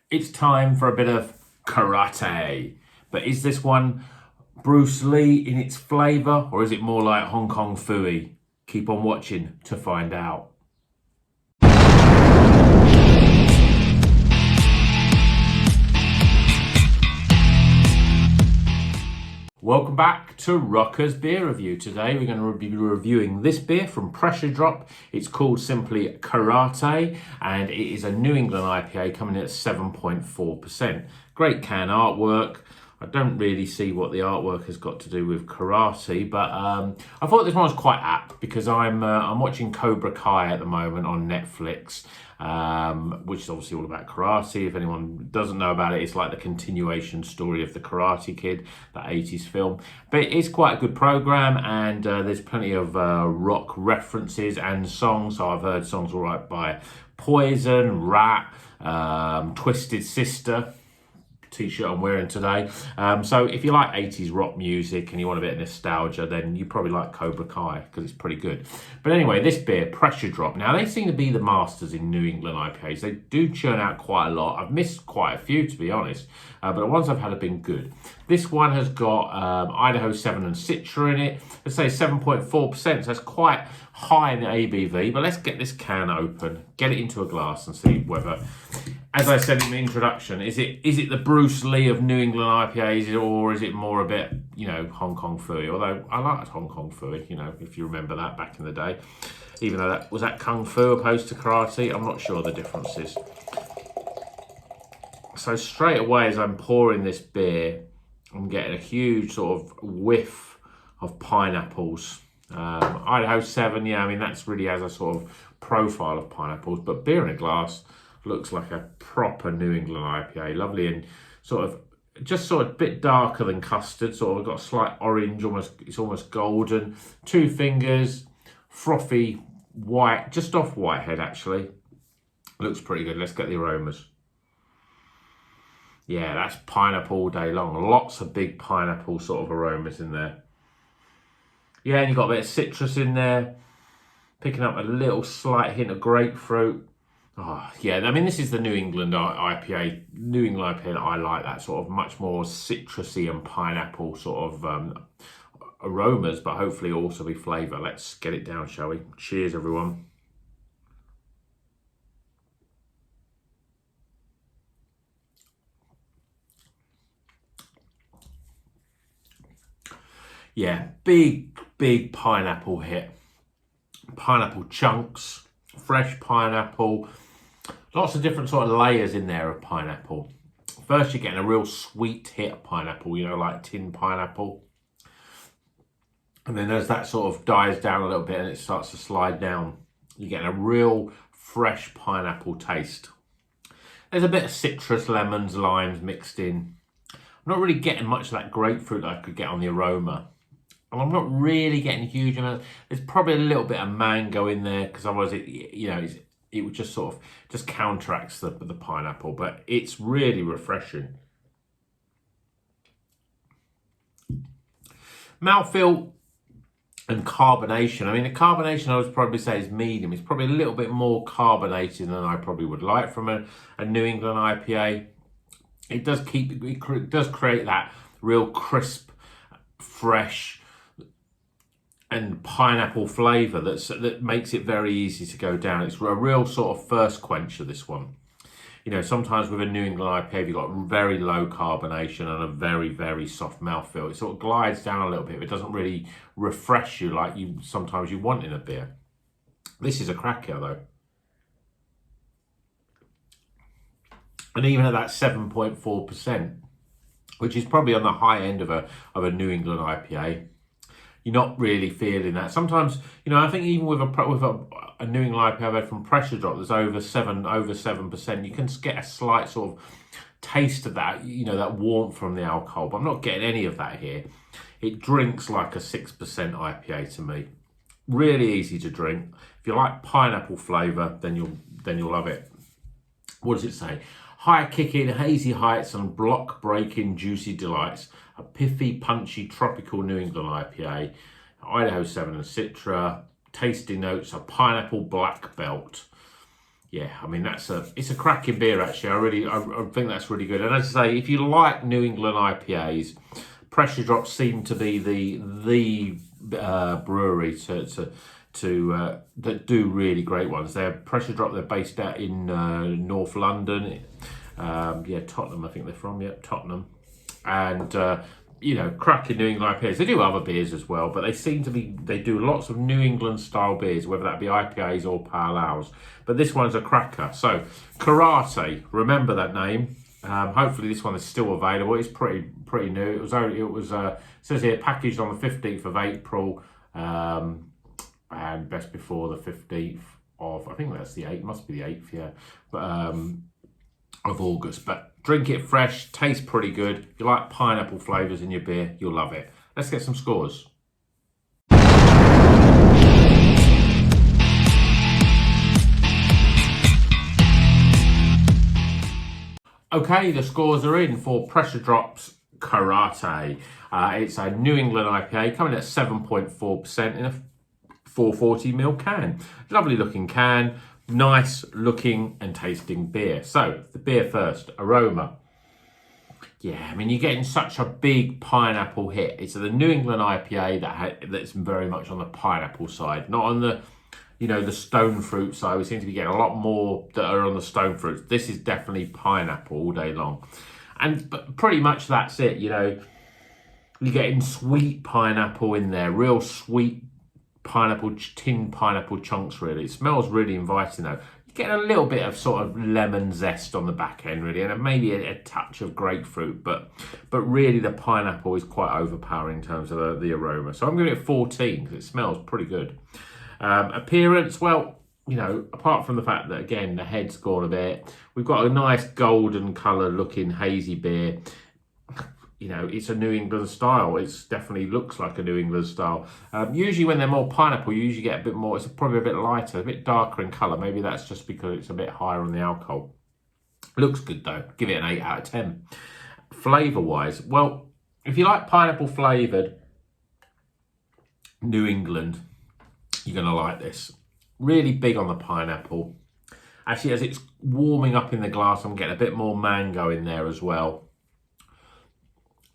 It's time for a bit of karate. But is this one Bruce Lee in its flavour, or is it more like Hong Kong Phooey? Keep on watching to find out. Welcome back to Rocker's Beer Review. Today we're going to be reviewing this beer from Pressure Drop. It's called simply Karate and it is a New England IPA coming in at 7.4%. Great can artwork. I don't really see what the artwork has got to do with karate, but I thought this one was quite apt because I'm watching Cobra Kai at the moment on Netflix, which is obviously all about karate. If anyone doesn't know about it, it's like the continuation story of The Karate Kid, that 80s film. But it is quite a good program, and there's plenty of rock references and songs. So I've heard songs all right by Poison, Rat, Twisted Sister. T-shirt I'm wearing today. So if you like 80s rock music and you want a bit of nostalgia, then you probably like Cobra Kai because it's pretty good. But anyway, this beer, Pressure Drop. Now, they seem to be the masters in New England IPAs. They do churn out quite a lot. I've missed quite a few, to be honest, but the ones I've had have been good. This one has got Idaho 7 and Citra in it. Let's say 7.4%, so that's quite high in the ABV, but let's get this can open, get it into a glass and see whether, as I said in the introduction, is it the Bruce Lee of New England IPAs, or is it more a bit, Hong Kong Phooey? Although I liked Hong Kong Phooey, if you remember that back in the day. Even though that was Kung Fu opposed to karate, I'm not sure the differences. So straight away as I'm pouring this beer, I'm getting a huge sort of whiff of pineapples. Idaho 7, yeah, I mean, that's really has a sort of profile of pineapples, but beer in a glass looks like a proper New England IPA. Lovely and sort of a bit darker than custard, sort of got a slight orange, it's almost golden. 2 fingers, frothy white, just off Whitehead actually. Looks pretty good. Let's get the aromas. Yeah, that's pineapple all day long. Lots of big pineapple sort of aromas in there. Yeah, and you've got a bit of citrus in there. Picking up a little slight hint of grapefruit. Oh, yeah, I mean, this is the New England IPA. New England IPA that I like, that sort of much more citrusy and pineapple sort of aromas, but hopefully also be flavour. Let's get it down, shall we? Cheers, everyone. Yeah, big pineapple hit. Pineapple chunks, fresh pineapple, lots of different sort of layers in there of pineapple. First, you're getting a real sweet hit of pineapple, like tin pineapple. And then as that sort of dies down a little bit and it starts to slide down, you're getting a real fresh pineapple taste. There's a bit of citrus, lemons, limes mixed in. I'm not really getting much of that grapefruit that I could get on the aroma. And I'm not really getting huge amounts. There's probably a little bit of mango in there because otherwise it would just sort of just counteracts the pineapple. But it's really refreshing. Mouthfeel and carbonation. I mean, the carbonation I would probably say is medium. It's probably a little bit more carbonated than I probably would like from a New England IPA. It does create that real crisp, fresh and pineapple flavour that makes it very easy to go down. It's a real sort of first quencher, this one. Sometimes with a New England IPA, you've got very low carbonation and a very, very soft mouthfeel. It sort of glides down a little bit. It doesn't really refresh you like sometimes you want in a beer. This is a cracker, though. And even at that 7.4%, which is probably on the high end of a New England IPA, you're not really feeling that. Sometimes, I think even with a New England IPA I've had from Pressure Drop that's over 7%, you can get a slight sort of taste of that, that warmth from the alcohol. But I'm not getting any of that here. It drinks like a 6% IPA to me. Really easy to drink. If you like pineapple flavour, then you'll love it. What does it say? High kicking, hazy heights and block breaking juicy delights. A pithy, punchy, tropical New England IPA. Idaho 7 and Citra. Tasty notes, a pineapple black belt. Yeah, I mean it's a cracking beer actually. I think that's really good. And as I say, if you like New England IPAs, Pressure Drop seem to be the brewery that do really great ones. They're Pressure Drop. They're based out in North London. Yeah, Tottenham. I think they're from. Yep, Tottenham. And you know, cracking New England IPAs. They do other beers as well, but they do lots of New England style beers, whether that be IPAs or pale ales. But this one's a cracker. So Karate, remember that name. Hopefully this one is still available. It's pretty new. It says here packaged on the 15th of April, and best before the 15th of, I think that's the 8th, must be the 8th, yeah. But of August. But drink it fresh, tastes pretty good. If you like pineapple flavours in your beer, you'll love it. Let's get some scores. Okay, the scores are in for Pressure Drop's Karate. It's a New England IPA coming at 7.4% in a 440ml can. Lovely looking can, nice looking and tasting beer. So, the beer first, aroma. Yeah, I mean, you're getting such a big pineapple hit. It's the New England IPA that's very much on the pineapple side, not on the, you know, the stone fruit side. We seem to be getting a lot more that are on the stone fruits. This is definitely pineapple all day long. But pretty much that's it, you know. You're getting sweet pineapple in there, real sweet tinned pineapple chunks, really. It smells really inviting, though. You're getting a little bit of sort of lemon zest on the back end, really, and maybe a touch of grapefruit, but really the pineapple is quite overpowering in terms of the aroma. So I'm giving it 14 because it smells pretty good. Appearance, well, you know, apart from the fact that, again, the head's gone a bit, we've got a nice golden colour looking hazy beer. You know, it's a New England style. It definitely looks like a New England style. Usually when they're more pineapple, you usually get a bit more, it's probably a bit lighter, a bit darker in colour. Maybe that's just because it's a bit higher on the alcohol. Looks good though. Give it an 8 out of 10. Flavour-wise, well, if you like pineapple flavoured New England, you're going to like this. Really big on the pineapple. Actually, as it's warming up in the glass, I'm getting a bit more mango in there as well.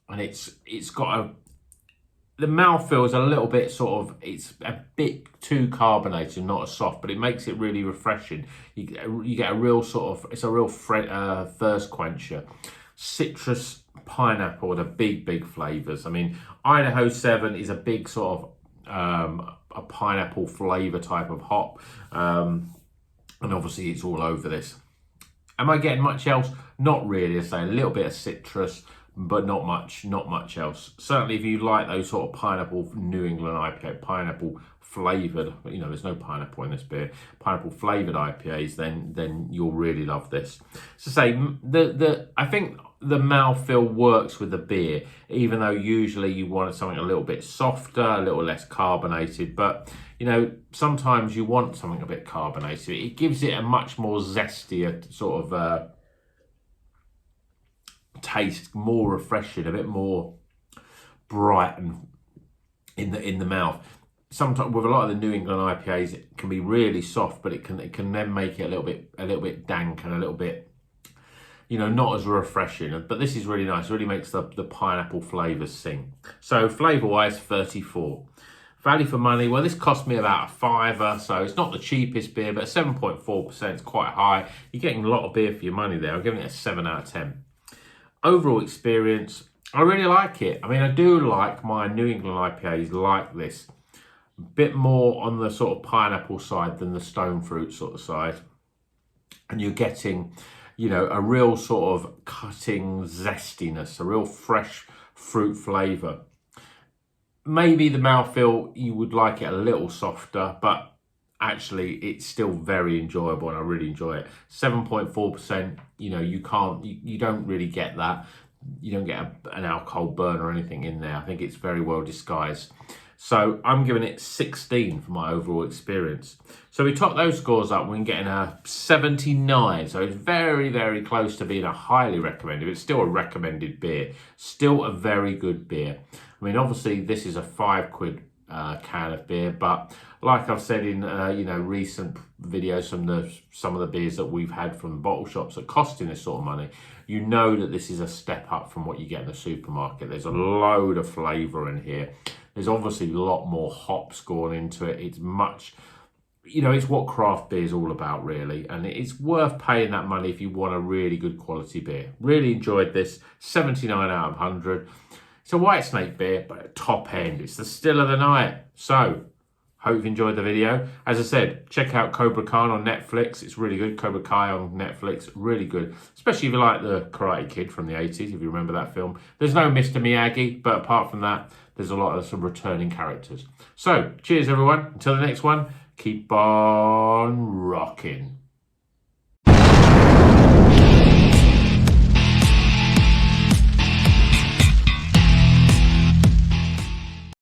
And it's got the mouthfeel is a little bit sort of, it's a bit too carbonated, not as soft, but it makes it really refreshing. You get a real sort of, it's a real thirst quencher. Citrus, pineapple, the big flavours. I mean, Idaho 7 is a big sort of a pineapple flavour type of hop. And obviously it's all over this. Am I getting much else? Not really. I say a little bit of citrus, but not much else. Certainly if you like those sort of pineapple New England IPA, pineapple flavoured, you know, there's no pineapple in this beer, pineapple flavoured IPAs, then you'll really love this. So say, I think the mouthfeel works with the beer, even though usually you want something a little bit softer, a little less carbonated, but you know, sometimes you want something a bit carbonated. It gives it a much more zestier sort of taste, more refreshing, a bit more bright and in the mouth. Sometimes with a lot of the New England IPAs, it can be really soft, but it can then make it a little bit dank and a little bit, you know, not as refreshing. But this is really nice. It really makes the pineapple flavours sing. So flavour wise, 34. Value for money, well, this cost me about a £5, so it's not the cheapest beer, but 7.4% is quite high. You're getting a lot of beer for your money there. I'm giving it a 7 out of 10. Overall experience, I really like it. I mean, I do like my New England IPAs like this. A bit more on the sort of pineapple side than the stone fruit sort of side. And you're getting, you know, a real sort of cutting zestiness, a real fresh fruit flavour. Maybe the mouthfeel, you would like it a little softer, but actually it's still very enjoyable and I really enjoy it. 7.4%, you know, you don't really get that. You don't get an alcohol burn or anything in there. I think it's very well disguised. So I'm giving it 16 for my overall experience. So we top those scores up, we're getting a 79. So it's very, very close to being a highly recommended. It's still a recommended beer. Still a very good beer. I mean, obviously this is a £5 can of beer. But like I've said in recent videos from some of the beers that we've had from bottle shops that costing this sort of money, you know that this is a step up from what you get in the supermarket. There's a load of flavour in here. There's obviously a lot more hops going into it. It's much, it's what craft beer is all about, really. And it's worth paying that money if you want a really good quality beer. Really enjoyed this. 79 out of 100. It's a White Snake beer, but at top end. It's the still of the night. So, hope you've enjoyed the video. As I said, check out Cobra Kai on Netflix. It's really good. Cobra Kai on Netflix, really good. Especially if you like the Karate Kid from the 80s, if you remember that film. There's no Mr. Miyagi, but apart from that, there's a lot of some returning characters. So, cheers everyone. Until the next one, keep on rocking.